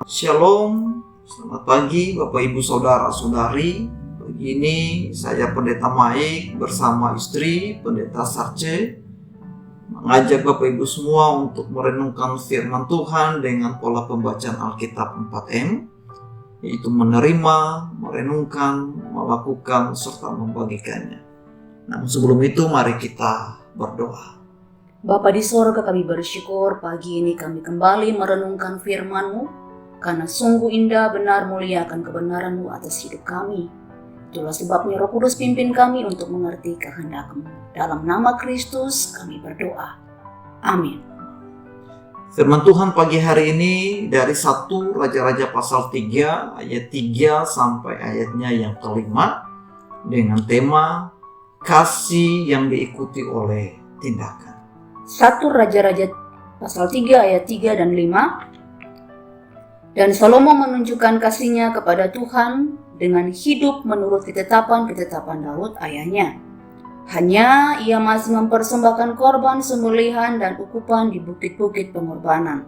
Shalom, selamat pagi Bapak Ibu Saudara-saudari. Pagi ini saya Pendeta Maik bersama istri Pendeta Sarce mengajak Bapak Ibu semua untuk merenungkan firman Tuhan dengan pola pembacaan Alkitab 4M, yaitu menerima, merenungkan, melakukan, serta membagikannya. Namun sebelum itu mari kita berdoa. Bapa di sorga, kami bersyukur pagi ini kami kembali merenungkan firman-Mu, karena sungguh indah, benar, mulia akan kebenaran-Mu atas hidup kami. Itulah sebabnya Roh Kudus pimpin kami untuk mengerti kehendak-Mu. Dalam nama Kristus kami berdoa. Amin. Firman Tuhan pagi hari ini dari 1 Raja-Raja pasal 3 ayat 3 sampai ayatnya yang kelima dengan tema kasih yang diikuti oleh tindakan. 1 Raja-Raja pasal 3 ayat 3 dan 5. Dan Salomo menunjukkan kasihnya kepada Tuhan dengan hidup menurut ketetapan-ketetapan Daud ayahnya. Hanya ia masih mempersembahkan korban sembelihan dan ukupan di bukit-bukit pengorbanan.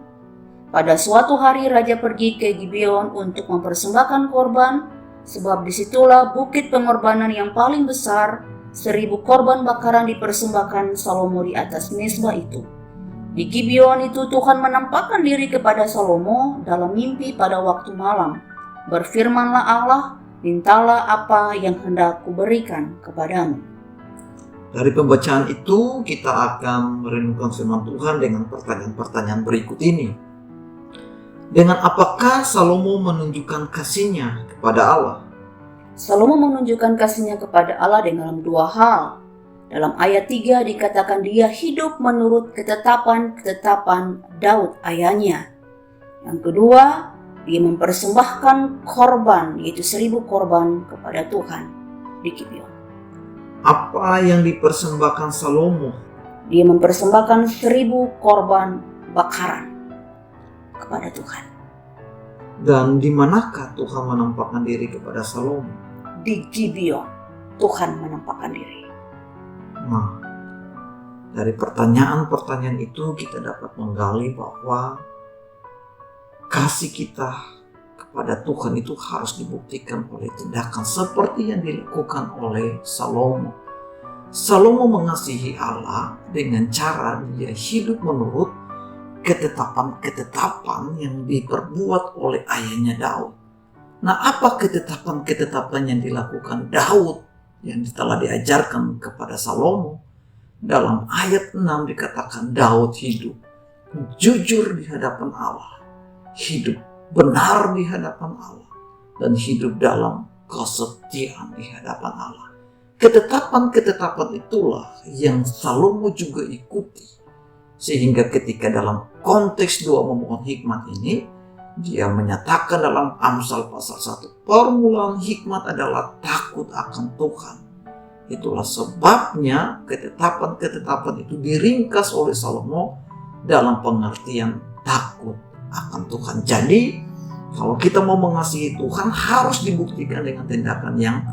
Pada suatu hari raja pergi ke Gibeon untuk mempersembahkan korban, sebab disitulah bukit pengorbanan yang paling besar. 1000 korban bakaran dipersembahkan Salomo di atas mezbah itu. Di Gibeon itu Tuhan menampakkan diri kepada Salomo dalam mimpi pada waktu malam. Berfirmanlah Allah, mintalah apa yang hendak kuberikan kepadamu. Dari pembacaan itu kita akan merenungkan firman Tuhan dengan pertanyaan-pertanyaan berikut ini. Dengan apakah Salomo menunjukkan kasihnya kepada Allah? Salomo menunjukkan kasihnya kepada Allah dengan 2 hal. Dalam ayat 3 dikatakan dia hidup menurut ketetapan-ketetapan Daud ayahnya. Yang kedua, dia mempersembahkan korban, yaitu 1000 korban kepada Tuhan di Gibeon. Apa yang dipersembahkan Salomo? Dia mempersembahkan 1000 korban bakaran kepada Tuhan. Dan di manakah Tuhan menampakkan diri kepada Salomo? Di Gibeon, Tuhan menampakkan diri. Nah, dari pertanyaan-pertanyaan itu kita dapat menggali bahwa kasih kita kepada Tuhan itu harus dibuktikan oleh tindakan seperti yang dilakukan oleh Salomo. Salomo mengasihi Allah dengan cara dia hidup menurut ketetapan-ketetapan yang diperbuat oleh ayahnya Daud. Nah, apa ketetapan-ketetapan yang dilakukan Daud yang telah diajarkan kepada Salomo? Dalam ayat 6 dikatakan Daud hidup jujur di hadapan Allah, hidup benar di hadapan Allah, dan hidup dalam kesetiaan di hadapan Allah. Ketetapan-ketetapan itulah yang Salomo juga ikuti, sehingga ketika dalam konteks doa memohon hikmat ini, dia menyatakan dalam Amsal pasal 1, permulaan hikmat adalah takut akan Tuhan. Itulah sebabnya ketetapan-ketetapan itu diringkas oleh Salomo dalam pengertian takut akan Tuhan. Jadi, kalau kita mau mengasihi Tuhan harus dibuktikan dengan tindakan yang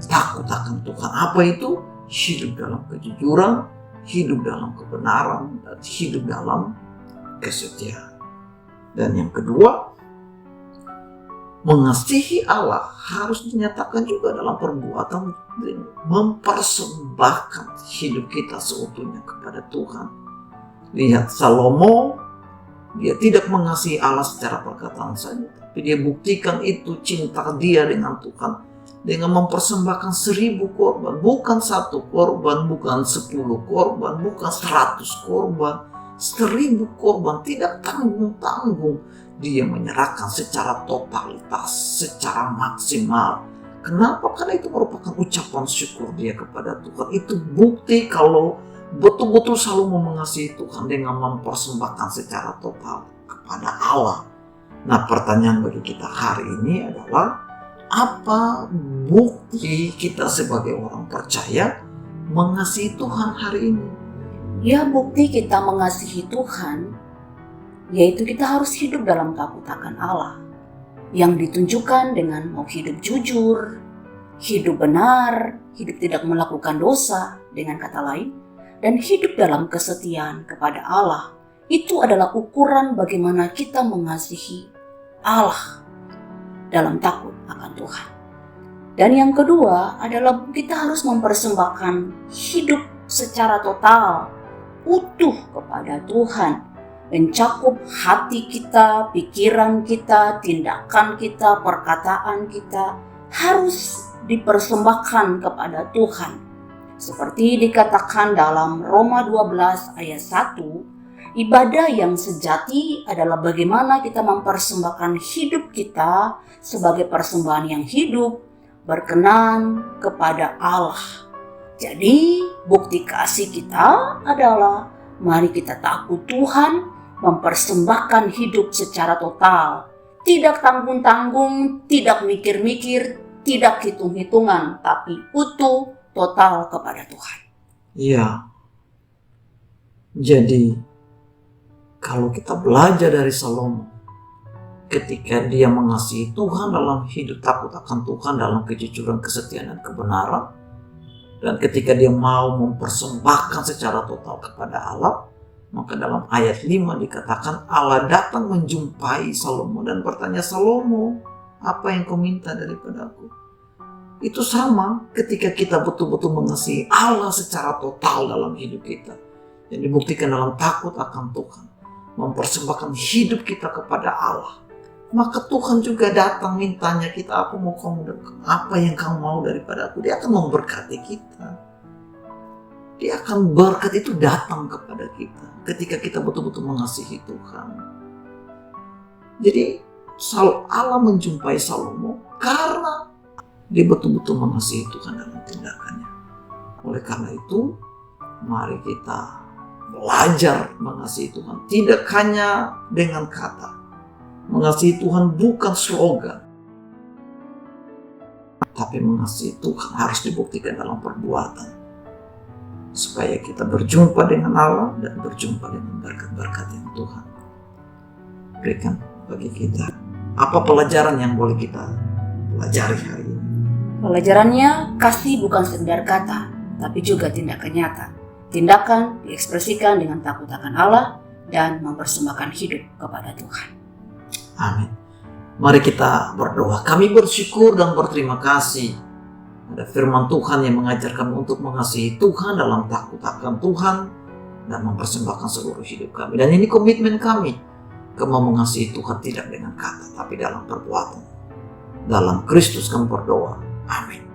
takut akan Tuhan. Apa itu? Hidup dalam kejujuran, hidup dalam kebenaran, dan hidup dalam kesetiaan. Dan yang kedua, mengasihi Allah harus dinyatakan juga dalam perbuatan dan mempersembahkan hidup kita seutuhnya kepada Tuhan. Lihat Salomo, dia tidak mengasihi Allah secara perkataan saja, tapi dia buktikan itu cinta dia dengan Tuhan dengan mempersembahkan 1000 korban, bukan 1 korban, bukan 10 korban, bukan 100 korban, 1000 korban, tidak tanggung-tanggung. Dia menyerahkan secara totalitas, secara maksimal. Kenapa? Karena itu merupakan ucapan syukur dia kepada Tuhan. Itu bukti kalau betul-betul Salomo mengasihi Tuhan dengan mempersembahkan secara total kepada Allah. Nah, pertanyaan bagi kita hari ini adalah, apa bukti kita sebagai orang percaya mengasihi Tuhan hari ini? Ya, bukti kita mengasihi Tuhan yaitu kita harus hidup dalam takut akan Allah, yang ditunjukkan dengan mau hidup jujur, hidup benar, hidup tidak melakukan dosa, dengan kata lain, dan hidup dalam kesetiaan kepada Allah. Itu adalah ukuran bagaimana kita mengasihi Allah dalam takut akan Tuhan. Dan yang kedua adalah kita harus mempersembahkan hidup secara total, utuh kepada Tuhan, mencakup hati kita, pikiran kita, tindakan kita, perkataan kita harus dipersembahkan kepada Tuhan. Seperti dikatakan dalam Roma 12 ayat 1, ibadah yang sejati adalah bagaimana kita mempersembahkan hidup kita sebagai persembahan yang hidup, berkenan kepada Allah. Jadi bukti kasih kita adalah mari kita takut Tuhan, mempersembahkan hidup secara total, tidak tanggung-tanggung, tidak mikir-mikir, tidak hitung-hitungan, tapi utuh total kepada Tuhan. Iya. Jadi kalau kita belajar dari Salomo, ketika dia mengasihi Tuhan dalam hidup takut akan Tuhan, dalam kejujuran, kesetiaan, dan kebenaran, dan ketika dia mau mempersembahkan secara total kepada Allah, maka dalam ayat 5 dikatakan Allah datang menjumpai Salomo dan bertanya, Salomo, apa yang kau minta daripada aku? Itu sama ketika kita betul-betul mengasihi Allah secara total dalam hidup kita, yang dibuktikan dalam takut akan Tuhan, mempersembahkan hidup kita kepada Allah, maka Tuhan juga datang mintanya kita, apa yang kamu mau daripada aku. Dia akan memberkati kita. Dia akan berkat itu datang kepada kita ketika kita betul-betul mengasihi Tuhan. Jadi Allah menjumpai Salomo karena dia betul-betul mengasihi Tuhan dalam tindakannya. Oleh karena itu, mari kita belajar mengasihi Tuhan. Tidak hanya dengan kata. Mengasihi Tuhan bukan slogan. Tapi mengasihi Tuhan harus dibuktikan dalam perbuatan. Supaya kita berjumpa dengan Allah dan berjumpa dengan berkat-berkat yang Tuhan berikan bagi kita. Apa pelajaran yang boleh kita pelajari hari ini? Pelajarannya, kasih bukan sekedar kata, tapi juga tindakan nyata. Tindakan diekspresikan dengan takut akan Allah dan mempersembahkan hidup kepada Tuhan. Amin. Mari kita berdoa. Kami bersyukur dan berterima kasih ada firman Tuhan yang mengajar kami untuk mengasihi Tuhan dalam takut akan Tuhan dan mempersembahkan seluruh hidup kami. Dan ini komitmen kami, kami mengasihi Tuhan tidak dengan kata, tapi dalam perbuatan. Dalam Kristus kami berdoa. Amin.